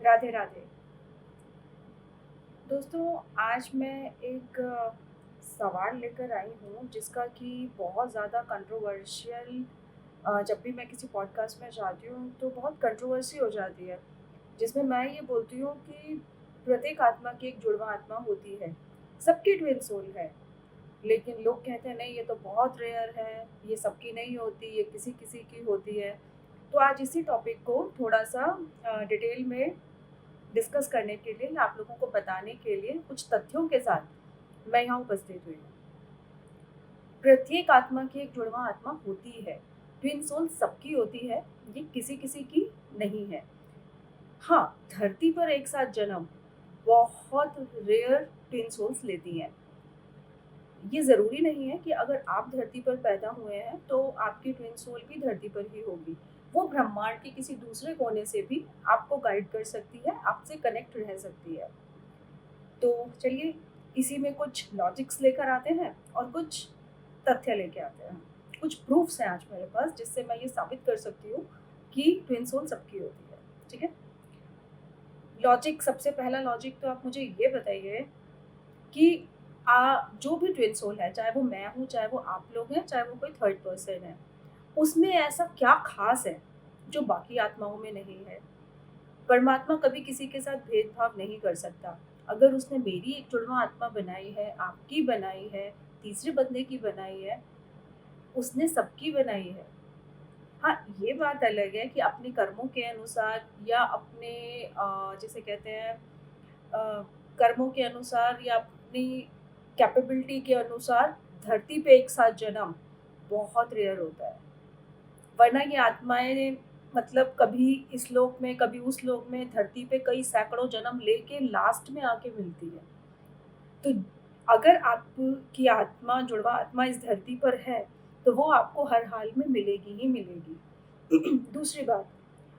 राधे राधे। दोस्तों, आज मैं एक सवाल लेकर आई हूँ जिसका कि बहुत ज़्यादा कंट्रोवर्शियल। जब भी मैं किसी पॉडकास्ट में जाती हूँ तो बहुत कंट्रोवर्सी हो जाती है, जिसमें मैं ये बोलती हूँ कि प्रत्येक आत्मा की एक जुड़वा आत्मा होती है। सबकी ट्विन सोल है, लेकिन लोग कहते हैं नहीं, ये तो बहुत रेयर है, ये सबकी नहीं होती, ये किसी किसी की होती है। तो आज इसी टॉपिक को थोड़ा सा डिटेल में डिस्कस करने के लिए, आप लोगों को बताने के लिए कुछ तथ्यों के साथ मैं यहाँ उपस्थित हुई हूँ। प्रत्येक आत्मा की एक जुड़वा आत्मा होती है। ट्विन सोल सबकी होती है, ये किसी किसी की नहीं है। हाँ, धरती पर एक साथ जन्म बहुत रेयर ट्विन सोल्स लेती हैं। ये ज़रूरी नहीं है कि अगर आप धरती पर पैदा हुए हैं तो आपकी ट्विन सोल भी धरती पर ही होगी। वो ब्रह्मांड के किसी दूसरे कोने से भी आपको गाइड कर सकती है, आपसे कनेक्ट रह सकती है। तो चलिए, इसी में कुछ लॉजिक्स लेकर आते हैं और कुछ तथ्य लेके आते हैं। कुछ प्रूफ्स हैं आज मेरे पास जिससे मैं ये साबित कर सकती हूँ कि ट्विन सोल सबकी होती है। ठीक है? लॉजिक, सबसे पहला लॉजिक तो आप मुझे ये बताइए कि जो भी ट्विन सोल है, चाहे वो मैं हूँ, चाहे वो आप लोग हैं, चाहे वो कोई थर्ड पर्सन है, उसमें ऐसा क्या खास है जो बाकी आत्माओं में नहीं है? परमात्मा कभी किसी के साथ भेदभाव नहीं कर सकता। अगर उसने मेरी एक जुड़वा आत्मा बनाई है, आपकी बनाई है, तीसरे बंदे की बनाई है, उसने सबकी बनाई है। हाँ, ये बात अलग है कि अपने कर्मों के अनुसार या अपने जिसे कहते हैं अ, कर्मों के अनुसार या अपनी कैपेबिलिटी के अनुसार धरती पे एक साथ जन्म बहुत रेयर होता है। वरना ये आत्माएँ मतलब कभी इस लोक में, कभी उस लोक में, धरती पे कई सैकड़ों जन्म लेके लास्ट में आके मिलती है। तो अगर आपकी आत्मा, जुड़वा आत्मा इस धरती पर है, तो वो आपको हर हाल में मिलेगी ही मिलेगी। दूसरी बात,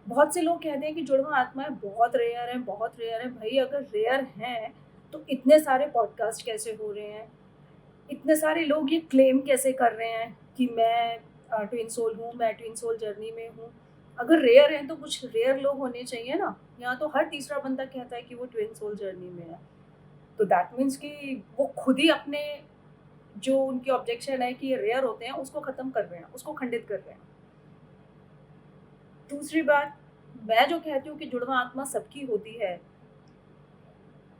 बहुत से लोग कहते हैं कि जुड़वा आत्माएँ बहुत रेयर हैं, बहुत रेयर हैं। भई अगर रेयर हैं, तो इतने सारे पॉडकास्ट कैसे हो रहे हैं? इतने सारे लोग ये क्लेम कैसे कर रहे हैं कि मैं ट्विन सोल हूँ, मैं ट्विन सोल जर्नी में हूँ। अगर रेयर हैं तो कुछ रेयर लोग होने चाहिए ना। यहाँ तो हर तीसरा बंदा कहता है कि वो ट्विन सोल जर्नी में है। तो दैट मीन्स कि वो खुद ही अपने, जो उनकी ऑब्जेक्शन है कि ये रेयर होते हैं, उसको खत्म कर रहे हैं, उसको खंडित कर रहे हैं। दूसरी बात, मैं जो कहती हूँ कि जुड़वा आत्मा सबकी होती है,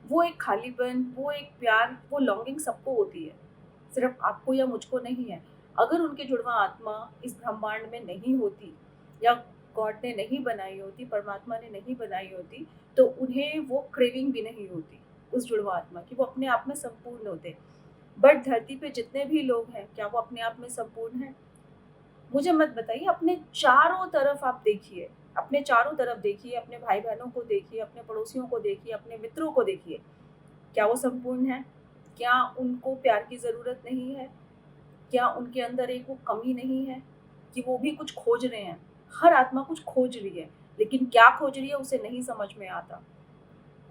वो एक खालीपन, वो एक प्यार, वो लॉन्गिंग सबको होती है, सिर्फ आपको या मुझको नहीं है। अगर उनकी जुड़वा आत्मा इस ब्रह्मांड में नहीं होती या गॉड ने नहीं बनाई होती, परमात्मा ने नहीं बनाई होती, तो उन्हें वो क्रेविंग भी नहीं होती उस जुड़वा आत्मा की, वो अपने आप में संपूर्ण होते। बट धरती पे जितने भी लोग हैं, क्या वो अपने आप में संपूर्ण हैं? मुझे मत बताइए, अपने चारों तरफ आप देखिए, अपने चारों तरफ देखिए, अपने भाई-बहनों को देखिए, अपने पड़ोसियों को देखिए, अपने मित्रों को देखिए। क्या वो संपूर्ण हैं? क्या उनको प्यार की ज़रूरत नहीं है? क्या उनके अंदर एक वो कमी नहीं है कि वो भी कुछ खोज रहे हैं? हर आत्मा कुछ खोज रही है, लेकिन क्या खोज रही है उसे नहीं समझ में आता।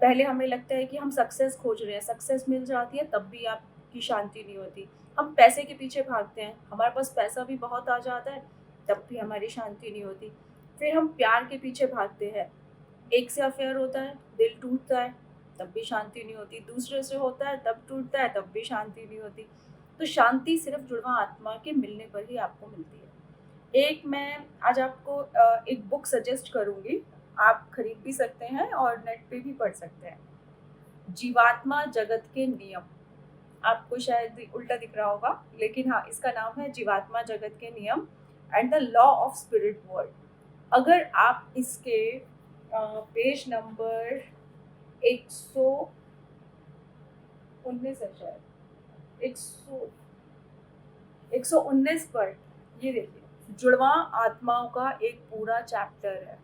पहले हमें लगता है कि हम सक्सेस खोज रहे हैं, सक्सेस मिल जाती है तब भी आपकी शांति नहीं होती। हम पैसे के पीछे भागते हैं, हमारे पास पैसा भी बहुत आ जाता है, तब भी हमारी शांति नहीं होती। फिर हम प्यार के पीछे भागते हैं, एक से अफेयर होता है, दिल टूटता है, तब भी शांति नहीं होती, दूसरे से होता है तब टूटता है, तब भी शांति नहीं होती। तो शांति सिर्फ जुड़वा आत्मा के मिलने पर ही आपको मिलती है। एक मैं आज आपको एक बुक सजेस्ट करूँगी, आप खरीद भी सकते हैं और नेट पे भी पढ़ सकते हैं। जीवात्मा जगत के नियम। आपको शायद उल्टा दिख रहा होगा, लेकिन हाँ, इसका नाम है जीवात्मा जगत के नियम and the law of spirit world. अगर आप इसके पेज नंबर 119 है शायद, 100 119 पर ये देखिए, जुड़वा आत्माओं का एक पूरा चैप्टर है।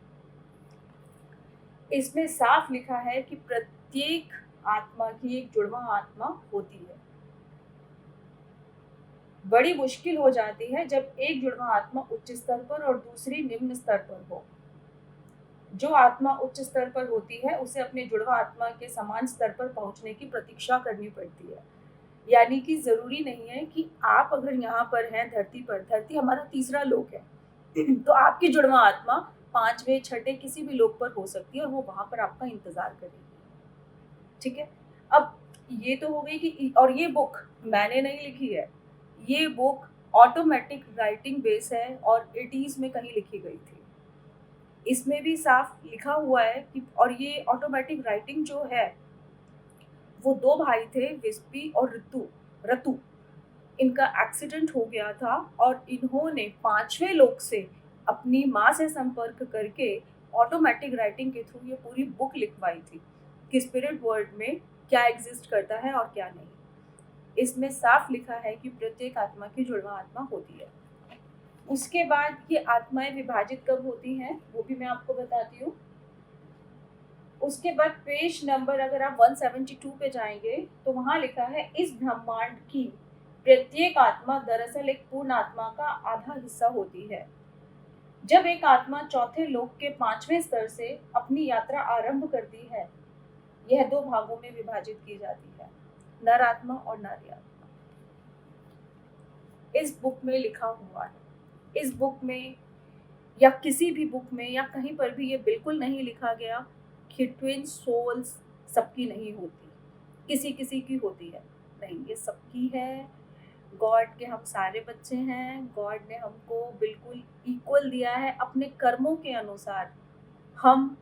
इसमें साफ लिखा है कि प्रत्येक आत्मा की एक जुड़वा आत्मा होती है। बड़ी मुश्किल हो जाती है जब एक जुड़वा आत्मा उच्च स्तर पर और दूसरी निम्न स्तर पर हो। जो आत्मा उच्च स्तर पर होती है, उसे अपने जुड़वा आत्मा के समान स्तर पर पहुंचने की प्रतीक्षा करनी पड़ती है। यानी कि ज़रूरी नहीं है कि आप अगर यहाँ पर हैं धरती पर, धरती हमारा तीसरा लोक है, तो आपकी जुड़वा आत्मा 5वें छठे किसी भी लोक पर हो सकती है और वो वहाँ पर आपका इंतज़ार करेगी। ठीक है? अब ये तो हो गई कि और ये बुक मैंने नहीं लिखी है। ये बुक ऑटोमैटिक राइटिंग बेस है और 80s में कहीं लिखी गई थी। इसमें भी साफ लिखा हुआ है कि और ये ऑटोमैटिक राइटिंग जो है, वो 2 भाई थे विस्पी और रतु। इनका एक्सीडेंट हो गया था और इन्होंने 5वें लोक से अपनी माँ से संपर्क करके ऑटोमैटिक राइटिंग के थ्रू ये पूरी बुक लिखवाई थी कि स्पिरिट वर्ल्ड में क्या एग्जिस्ट करता है और क्या नहीं। इसमें साफ लिखा है कि प्रत्येक आत्मा की जुड़वा आत्मा होती है। उसके बाद ये आत्माएं विभाजित कब होती हैं वो भी मैं आपको बताती हूँ। उसके बाद पेज नंबर अगर आप 172 पे जाएंगे तो वहां लिखा है इस ब्रह्मांड की प्रत्येक आत्मा दरअसल एक पूर्ण आत्मा का आधा हिस्सा होती है। जब एक आत्मा चौथे लोक के 5वें स्तर से अपनी यात्रा आरंभ करती है, यह 2 भागों में विभाजित की जाती है, नर आत्मा और नारी आत्मा। इस बुक में लिखा हुआ है। इस बुक में या किसी भी बुक में या कहीं पर भी ये बिल्कुल नहीं लिखा गया कि ट्विन सोल्स सबकी नहीं होती, किसी किसी की होती है। नहीं, ये सबकी है। गॉड के हम सारे बच्चे हैं। गॉड ने हमको बिल्कुल इक्वल दिया है। अपने कर्मों के अनुसार हम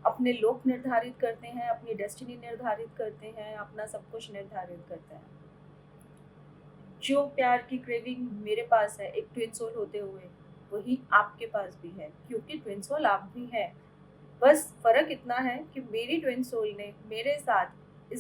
अपने लोक निर्धारित करते हैं, अपनी डेस्टिनी निर्धारित करते हैं, अपना सब कुछ निर्धारित करते हैं। जो प्यार की क्रेविंग मेरे पास है एक ट्विन सोल होते हुए, वही आपके पास भी है, क्योंकि ट्विन सोल आप भी हैं। बस फर्क इतना है कि मेरी ट्विन सोल ने मेरे साथ